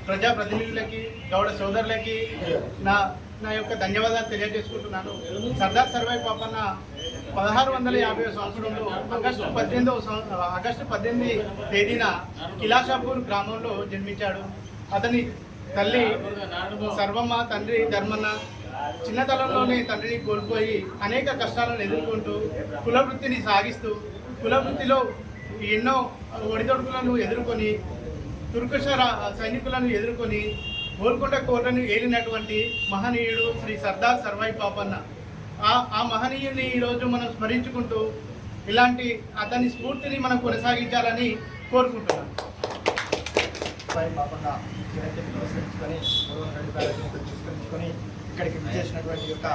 ప్రజాప్రతినిధులకి గౌడ సోదరులకి నా యొక్క ధన్యవాదాలు తెలియజేసుకుంటున్నాను. సర్దార్ సర్వాయి పాపన్న 1650వ సంవత్సరంలో ఆగస్టు 18 తేదీన కిలాషాపూర్ గ్రామంలో జన్మించాడు. అతని తల్లి సర్వమ్మ, తండ్రి ధర్మన్న. చిన్నతనంలోనే తండ్రిని కోల్పోయి అనేక కష్టాలను ఎదుర్కొంటూ కులవృత్తిని సాగిస్తూ కులవృత్తిలో ఎన్నో ఒడిదొడుకులను ఎదుర్కొని తుర్కష సైనికులను ఎదుర్కొని గోల్కొండ కోటను ఏలినటువంటి మహనీయుడు శ్రీ సర్దార్ సర్వాయి పాపన్న. ఆ మహనీయుని ఈరోజు మనం స్మరించుకుంటూ ఇలాంటి అతని స్ఫూర్తిని మనం కొనసాగించాలని కోరుకుంటున్నాం. సర్వాయి పాపన్న జయంతిని పురస్కరించుకొని పురస్కరించుకొని ఇక్కడికి విచ్చేసినటువంటి యొక్క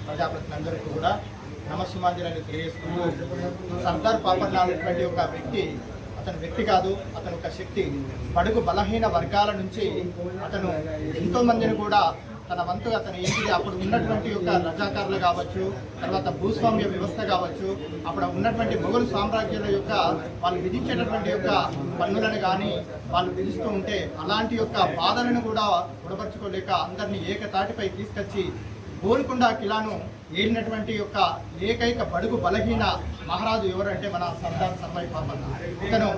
ప్రజాప్రతినిధులందరికీ కూడా నమస్సుమాంజలి తెలియజేసుకుంటూ, సర్దార్ పాపన్న అనేటువంటి ఒక అతను వ్యక్తి కాదు, అతను ఒక శక్తి. బడుగు బలహీన వర్గాల నుంచి అతను ఎంతో మందిని కూడా తన వంతు అతను ఏంటిది అప్పుడు ఉన్నటువంటి యొక్క రజాకారులు కావచ్చు, తర్వాత భూస్వామ్య వ్యవస్థ కావచ్చు, అప్పుడు ఉన్నటువంటి మొఘలు సామ్రాజ్యాల యొక్క వాళ్ళు విధించేటటువంటి యొక్క పన్నులను కానీ వాళ్ళు విధిస్తూ ఉంటే అలాంటి యొక్క బాధలను కూడా ఉడపరుచుకోలేక అందరినీ ఏకతాటిపై తీసుకొచ్చి గోల్కొండ కిలాను ఏలినటువంటి యొక్క ఏకైక బడుగు బలహీన మహారాజు ఎవరంటే మన సర్దార్ సర్వాయి పాపన్న. ఇతను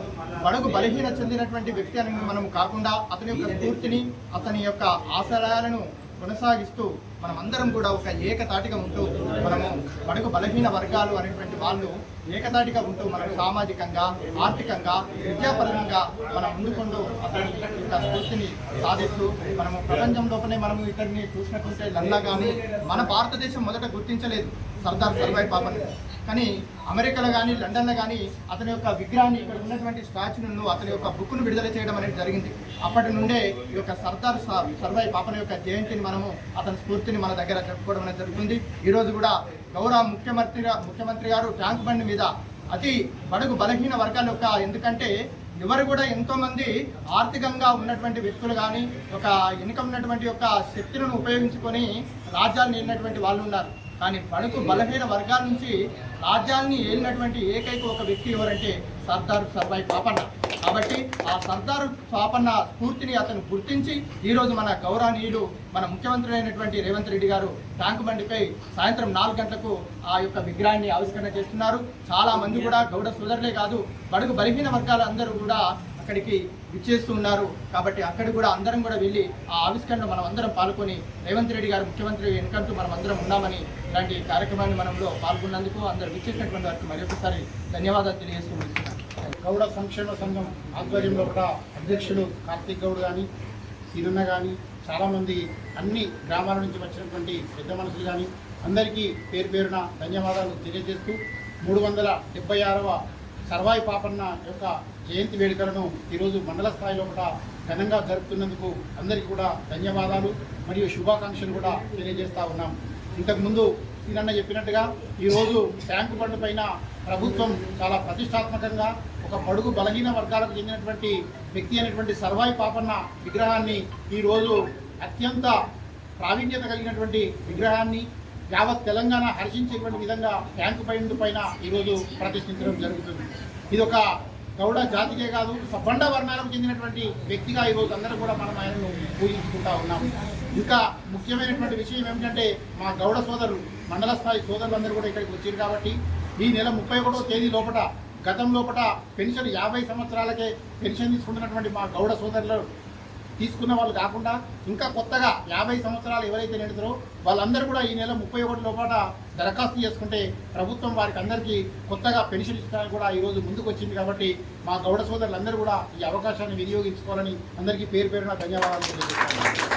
బడుగు బలహీన చెందినటువంటి వ్యక్తి అని మనం కాకుండా అతని యొక్క స్ఫూర్తిని అతని యొక్క ఆశయాలను కొనసాగిస్తూ మనం అందరం కూడా ఒక ఏకతాటిగా ఉంటూ మనము బడుగు బలహీన వర్గాలు అనేటువంటి వాళ్ళు ఏకతాటిగా ఉంటూ మనం సామాజికంగా, ఆర్థికంగా, విద్యాపరంగా మనం ముందుకొంటూ అతని యొక్క స్ఫూర్తిని సాధిస్తూ మనము ప్రపంచం లోపలే మనము ఇతన్ని చూసినట్లయితే లండా కానీ మన భారతదేశం మొదట గుర్తించలేదు సర్దార్ సర్వాయి పాపన్న. కానీ అమెరికాలో కానీ లండన్లో కానీ అతని యొక్క విగ్రహాన్ని ఇక్కడ ఉన్నటువంటి స్టాచ్యూను అతని యొక్క బుక్ను విడుదల చేయడం అనేది జరిగింది. అప్పటి నుండే ఈ యొక్క సర్దార్ సర్వాయి పాపన్న యొక్క జయంతిని మనము అతని స్ఫూర్తిని మన దగ్గర చెప్పుకోవడం అనేది జరుగుతుంది. ఈరోజు కూడా గౌరవ ముఖ్యమంత్రి గారు ట్యాంక్ బండి మీద అతి బడుగు బలహీన వర్గాల యొక్క, ఎందుకంటే ఎవరు కూడా ఎంతోమంది ఆర్థికంగా ఉన్నటువంటి వ్యక్తులు కానీ ఒక వెనుక ఉన్నటువంటి యొక్క శక్తులను ఉపయోగించుకొని రాజ్యాలను ఏలినటువంటి వాళ్ళు ఉన్నారు. కానీ బడుగు బలహీన వర్గాల నుంచి రాజ్యాన్ని ఏలినటువంటి ఏకైక ఒక వ్యక్తి ఎవరంటే సర్దార్ సర్వాయి పాపన్న. కాబట్టి ఆ సర్దార్ పాపన్న స్ఫూర్తిని అతను గుర్తించి ఈరోజు మన గౌరవనీయులు మన ముఖ్యమంత్రి అయినటువంటి రేవంత్ రెడ్డి గారు ట్యాంక్ బండిపై సాయంత్రం 4 గంటలకు ఆ యొక్క విగ్రహాన్ని ఆవిష్కరణ చేస్తున్నారు. చాలా మంది కూడా గౌడ సోదరులే కాదు, బడుగు బలహీన వర్గాలు అందరూ కూడా అక్కడికి విచ్చేస్తూ ఉన్నారు. కాబట్టి అక్కడ కూడా అందరం కూడా వెళ్ళి ఆ ఆవిష్కరణలో మనం అందరం పాల్గొని రేవంత్ రెడ్డి గారు ముఖ్యమంత్రి వెనుకంటూ మనం అందరం ఉన్నామని ఇలాంటి కార్యక్రమాన్ని మనలో పాల్గొన్నందుకు అందరూ విచ్చేసినటువంటి వారికి మరొకసారి ధన్యవాదాలు తెలియజేస్తున్నాను. గౌడ సంక్షేమ సంఘం ఆధ్వర్యంలో కూడా అధ్యక్షులు కార్తీక్ గౌడ్ కానీ, సీనన్న కానీ, చాలామంది అన్ని గ్రామాల నుంచి వచ్చినటువంటి పెద్ద మనుషులు కానీ అందరికీ పేరు పేరున ధన్యవాదాలు తెలియజేస్తూ 376వ సర్వాయి పాపన్న యొక్క జయంతి వేడుకలను ఈరోజు మండల స్థాయిలో కూడా ఘనంగా జరుపుతున్నందుకు అందరికీ కూడా ధన్యవాదాలు మరియు శుభాకాంక్షలు కూడా తెలియజేస్తూ ఉన్నాం. ఇంతకుముందు సీనన్న చెప్పినట్టుగా ఈరోజు ట్యాంకు బండ్ పైన ప్రభుత్వం చాలా ప్రతిష్టాత్మకంగా ఒక బడుగు బలహీన వర్గాలకు చెందినటువంటి వ్యక్తి అయినటువంటి సర్వాయి పాపన్న విగ్రహాన్ని ఈరోజు అత్యంత ప్రావీణ్యత కలిగినటువంటి విగ్రహాన్ని యావత్ తెలంగాణ హర్షించేటువంటి విధంగా ట్యాంకు పైన ఈరోజు ప్రతిష్ఠించడం జరుగుతుంది. ఇది ఒక గౌడ జాతికే కాదు, సబ్బండ వర్ణాలకు చెందినటువంటి వ్యక్తిగా ఈరోజు అందరూ కూడా మనం ఆయనను పూజించుకుంటా ఉన్నాము. ఇంకా ముఖ్యమైనటువంటి విషయం ఏమిటంటే మా గౌడ సోదరులు, మండల స్థాయి సోదరులందరూ కూడా ఇక్కడికి వచ్చారు. కాబట్టి ఈ నెల 31వ తేదీ లోపల గతం లోపల పెన్షన్ 50 సంవత్సరాలకే పెన్షన్ తీసుకుంటున్నటువంటి మా గౌడ సోదరులు తీసుకున్న వాళ్ళు కాకుండా ఇంకా కొత్తగా 50 సంవత్సరాలు ఎవరైతే నిండుతారో వాళ్ళందరూ కూడా ఈ నెల 31 లోపల దరఖాస్తు చేసుకుంటే ప్రభుత్వం వారికి అందరికీ కొత్తగా పెన్షన్ ఇస్తానికి కూడా ఈరోజు ముందుకు వచ్చింది. కాబట్టి మా గౌడ సోదరులందరూ కూడా ఈ అవకాశాన్ని వినియోగించుకోవాలని అందరికీ పేరు పేరున ధన్యవాదాలు తెలియజేస్తున్నాను.